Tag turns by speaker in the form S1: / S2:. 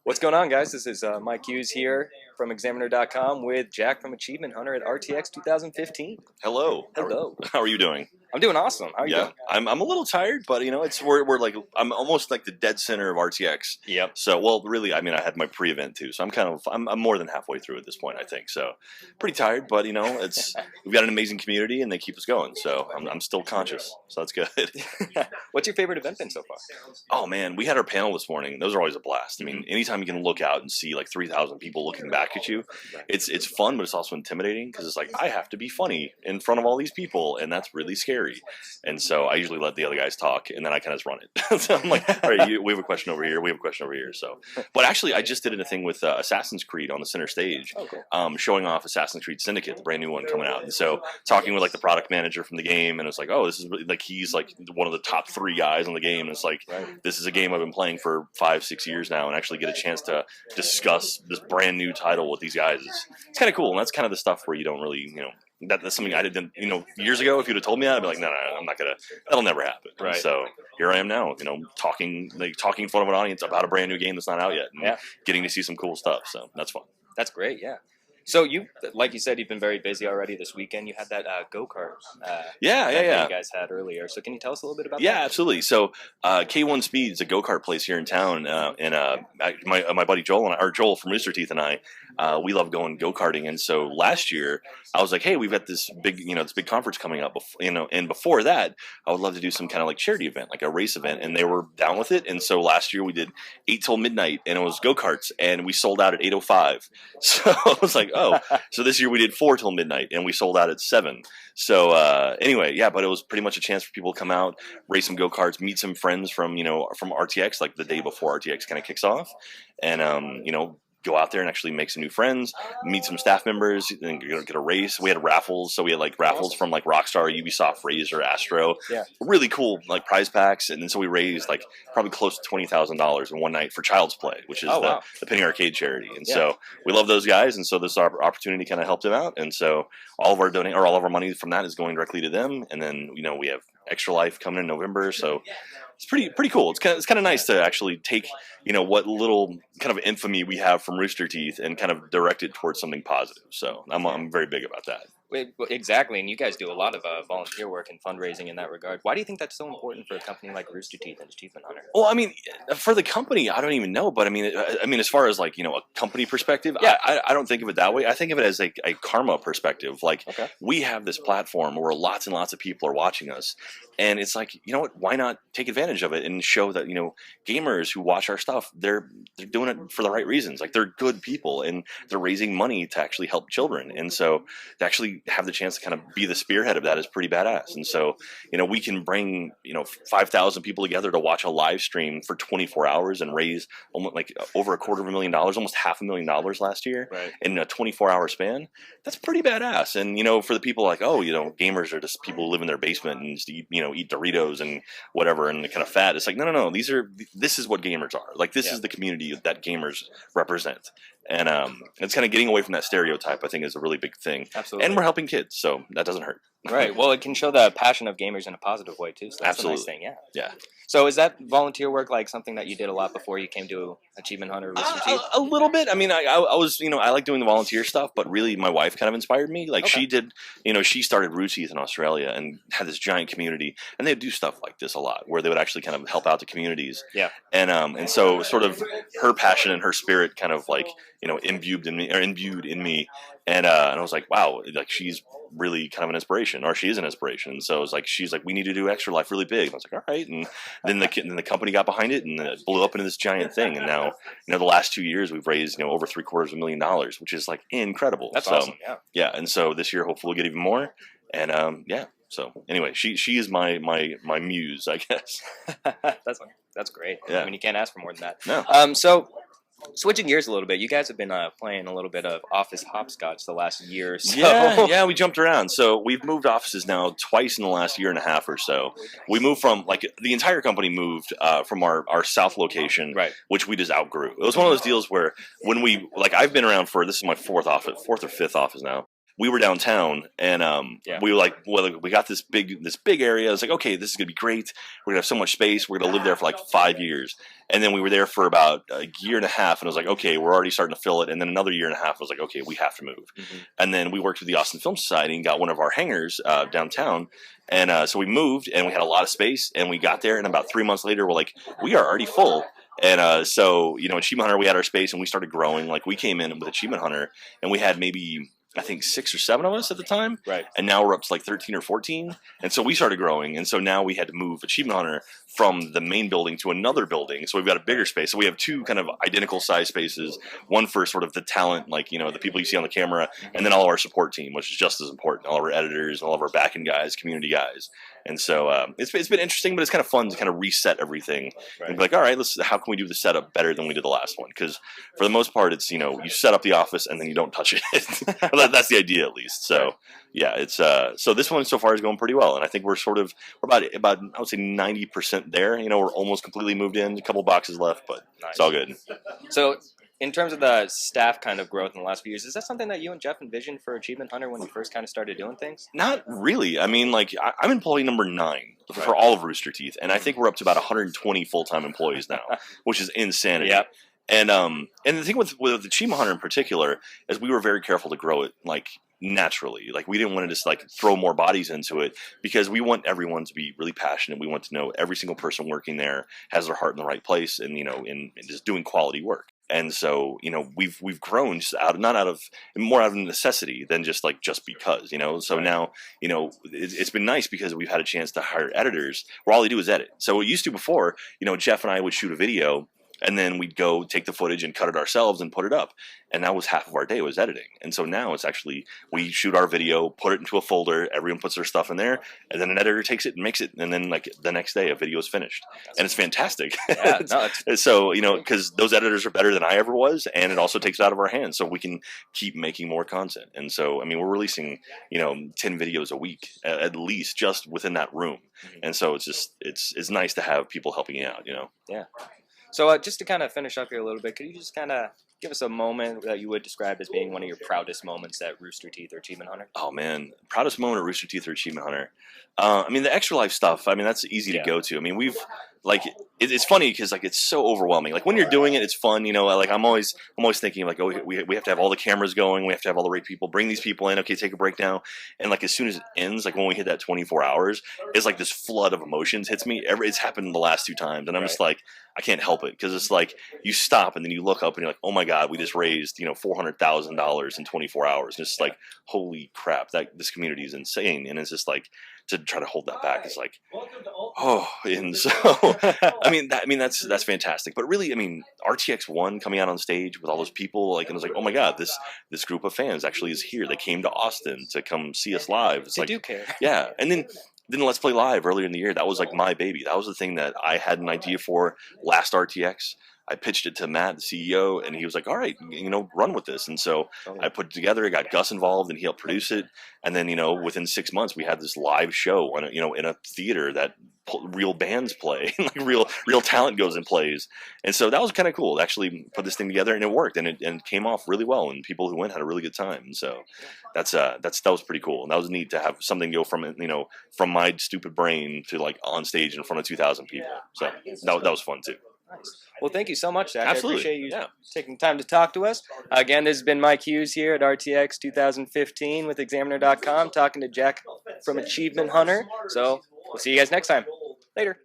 S1: What's going on, guys? This is Mike Hughes here from Examiner.com with Jack from Achievement Hunter at RTX 2015.
S2: Hello.
S1: Hello.
S2: How are you doing?
S1: I'm doing awesome. How are you doing?
S2: I'm a little tired, but we're like I'm almost like the dead center of RTX.
S1: Yep.
S2: So well, really, I had my pre-event too, so I'm more than halfway through at this point, I think. So pretty tired, but it's we've got an amazing community and they keep us going. So I'm still conscious, so that's good.
S1: What's your favorite event been so far?
S2: Oh man, we had our panel this morning. Those are always a blast. I mean, anytime you can look out and see like 3,000 people looking back at you, it's fun, but it's also intimidating because it's like I have to be funny in front of all these people, and that's really scary. And so I usually let the other guys talk, and then I kind of just run it. So I'm like, all right, we have a question over here. We have a question over here. So, but actually, I just did a thing with Assassin's Creed on the center stage, showing off Assassin's Creed Syndicate, the brand new one coming out. And so talking with like the product manager from the game, and it's like, oh, this is really, like he's like one of the top 3 guys on the game. And it's like, this is a game I've been playing for 5-6 years now, and actually get a chance to discuss this brand new title with these guys. It's kind of cool, and that's kind of the stuff where you don't really, that's something I didn't, years ago, if you'd have told me that, I'd be like, no, I'm not going to, that'll never happen. Right. So here I am now, talking in front of an audience about a brand new game that's not out yet, and getting to see some cool stuff. So that's fun.
S1: That's great. Yeah. So like you said, you've been very busy already this weekend. You had that go-kart that you guys had earlier. So can you tell us a little bit about that?
S2: Yeah, absolutely. So K1 Speed is a go-kart place here in town, and my buddy Joel from Rooster Teeth and I, we love going go-karting. And so last year I was like, hey, we've got this big, this big conference coming up, and before that I would love to do some kind of like charity event, like a race event, and they were down with it. And so last year we did 8 till midnight, and it was go-karts, and we sold out at 8:05. So I was like, oh, so this year we did 4 till midnight, and we sold out at 7. So anyway, yeah, but it was pretty much a chance for people to come out, race some go-karts, meet some friends from RTX, like the day before RTX kind of kicks off, and go out there and actually make some new friends, meet some staff members, and get a race. We had raffles, so we had like raffles from like Rockstar, Ubisoft, Razer, Astro, really cool like prize packs, and then so we raised like probably close to $20,000 in one night for Child's Play, which is the Penny Arcade charity, and so we love those guys, and so this opportunity kind of helped them out, and so all of our money from that is going directly to them, and then we have Extra Life coming in November, so it's pretty cool. It's kind of nice to actually take what little kind of infamy we have from Rooster Teeth and kind of direct it towards something positive. So I'm very big about that.
S1: Exactly, and you guys do a lot of volunteer work and fundraising in that regard. Why do you think that's so important for a company like Rooster Teeth and Achievement Hunter?
S2: Well, I mean, for the company, I don't even know, but I mean, as far as like a company perspective, I don't think of it that way. I think of it as like a karma perspective. Like we have this platform where lots and lots of people are watching us, and it's like, what? Why not take advantage of it and show that gamers who watch our stuff, they're doing it for the right reasons. Like they're good people and they're raising money to actually help children, and so to actually have the chance to kind of be the spearhead of that is pretty badass. And so we can bring 5,000 people together to watch a live stream for 24 hours and raise almost like over $250,000, almost $500,000 last year in a 24-hour span. That's pretty badass. And for the people like, oh, gamers are just people who live in their basement and just eat Doritos and whatever and kind of fat. It's like no, this is what gamers are. Like this is the community that gamers represent. And it's kind of getting away from that stereotype, I think, is a really big thing.
S1: Absolutely.
S2: And we're helping kids, so that doesn't hurt.
S1: Right. Well, it can show the passion of gamers in a positive way, too. So that's a nice thing, yeah. So is that volunteer work like something that you did a lot before you came to Achievement Hunter?
S2: A little bit. I mean, I was, I like doing the volunteer stuff, but really my wife kind of inspired me. Like she did, she started Rooster Teeth in Australia and had this giant community, and they'd do stuff like this a lot where they would actually kind of help out the communities. Yeah. And so sort of her passion and her spirit kind of like, imbued in me. And I was like, wow, like she's really kind of an inspiration, or she is an inspiration. So it's like, she's like, we need to do Extra Life really big. And I was like, all right. And then the company got behind it, and it blew up into this giant thing. And now, the last 2 years we've raised, over $750,000, which is like incredible.
S1: That's awesome.
S2: Yeah. And so this year, hopefully we'll get even more. And so anyway, she is my muse, I guess.
S1: That's great.
S2: Yeah.
S1: I mean, you can't ask for more than that.
S2: No.
S1: So switching gears a little bit, you guys have been playing a little bit of office hopscotch the last year or so.
S2: Yeah, we jumped around. So we've moved offices now twice in the last year and a half or so. We moved from, like, the entire company moved from our south location, which we just outgrew. It was one of those deals where when I've been around for, this is my fourth or fifth office now. we were downtown, and we were like, well, we got this big area. I was like, okay, this is gonna be great. We're gonna have so much space. We're gonna live there for like 5 years. And then we were there for about a year and a half, and I was like, okay, we're already starting to fill it. And then another year and a half, I was like, okay, we have to move. And then we worked with the Austin Film Society and got one of our hangars downtown. And so we moved, and we had a lot of space, and we got there, and about 3 months later, we're like, we are already full. And so, you know, Achievement Hunter, we had our space, and we started growing. Like, we came in with Achievement Hunter, and we had maybe, I think, 6 or 7 of us at the time.
S1: Right.
S2: And now we're up to like 13 or 14. And so we started growing. And so now we had to move Achievement Hunter from the main building to another building. So we've got a bigger space. So we have 2 kind of identical size spaces. One for sort of the talent, like, you know, the people you see on the camera, and then all of our support team, which is just as important. All of our editors, all of our back-end guys, community guys. And so it's been interesting, but it's kind of fun to kind of reset everything and be like, all right, how can we do the setup better than we did the last one? Because for the most part, it's, you know, you set up the office and then you don't touch it. That's the idea, at least. So yeah, it's so this one so far is going pretty well, and I think we're about I would say 90% there. You know, we're almost completely moved in. A couple boxes left, but it's all good. So,
S1: in terms of the staff kind of growth in the last few years, is that something that you and Jeff envisioned for Achievement Hunter when you first kind of started doing things?
S2: Not really. I mean, like, I'm employee number 9 for all of Rooster Teeth, and I think we're up to about 120 full-time employees now, which is insanity.
S1: Yep.
S2: And the thing with Achievement Hunter in particular is we were very careful to grow it, like, naturally. Like, we didn't want to just like throw more bodies into it, because we want everyone to be really passionate. We want to know every single person working there has their heart in the right place, and, you know, in just doing quality work. And so, you know, we've grown just more out of necessity than just because, you know. So now, you know, it's been nice because we've had a chance to hire editors where all they do is edit. So it used to before, you know, Jeff and I would shoot a video, and then we'd go take the footage and cut it ourselves and put it up. And that was half of our day was editing. And so now it's actually, we shoot our video, put it into a folder, everyone puts their stuff in there, and then an editor takes it and makes it. And then like the next day a video is finished. And it's fantastic.
S1: Yeah,
S2: so, you know, because those editors are better than I ever was. And it also takes it out of our hands so we can keep making more content. And so, I mean, we're releasing, you know, 10 videos a week, at least, just within that room. And so it's just, it's nice to have people helping you out, you know?
S1: Yeah. So just to kind of finish up here a little bit, could you just kind of give us a moment that you would describe as being one of your proudest moments at Rooster Teeth or Achievement Hunter?
S2: Oh, man. Proudest moment at Rooster Teeth or Achievement Hunter? I mean, the extra life stuff, I mean, that's easy to go to. I mean, we've, like, it's funny because, like, it's so overwhelming. Like, when you're doing it, it's fun, you know. Like, I'm always thinking, like, oh, we have to have all the cameras going. We have to have all the right people. Bring these people in. Okay, take a break now. And, like, as soon as it ends, like, when we hit that 24 hours, it's like this flood of emotions hits me. It's happened the last 2 times. And I'm just like, I can't help it, because it's like you stop and then you look up and you're like, oh my God, we just raised, you know, $400,000 in 24 hours. And it's like, holy crap, this community is insane. And it's just like, to try to hold that back is like, oh, and so I mean that's fantastic. But really, I mean, RTX 1 coming out on stage with all those people, like, and it was like, oh my God, this group of fans actually is here. They came to Austin to come see us live. It's
S1: they
S2: like,
S1: do care.
S2: Yeah, and then Let's Play Live earlier in the year. That was like my baby. That was the thing that I had an idea for last RTX. I pitched it to Matt, the CEO, and he was like, all right, you know, run with this. And so I put it together. I got Gus involved, and he helped produce it. And then, you know, within 6 months, we had this live show on in a theater that real bands play, like real talent goes and plays. And so that was kind of cool to actually put this thing together, and it worked, and it came off really well, and people who went had a really good time. And so that was pretty cool. And that was neat to have something go from, you know, from my stupid brain to like on stage in front of 2,000 people. So that was fun too.
S1: Nice. Well, thank you so much, Zach.
S2: Absolutely.
S1: I appreciate you taking time to talk to us. Again, this has been Mike Hughes here at RTX 2015 with Examiner.com, talking to Jack from Achievement Hunter. So we'll see you guys next time. Later.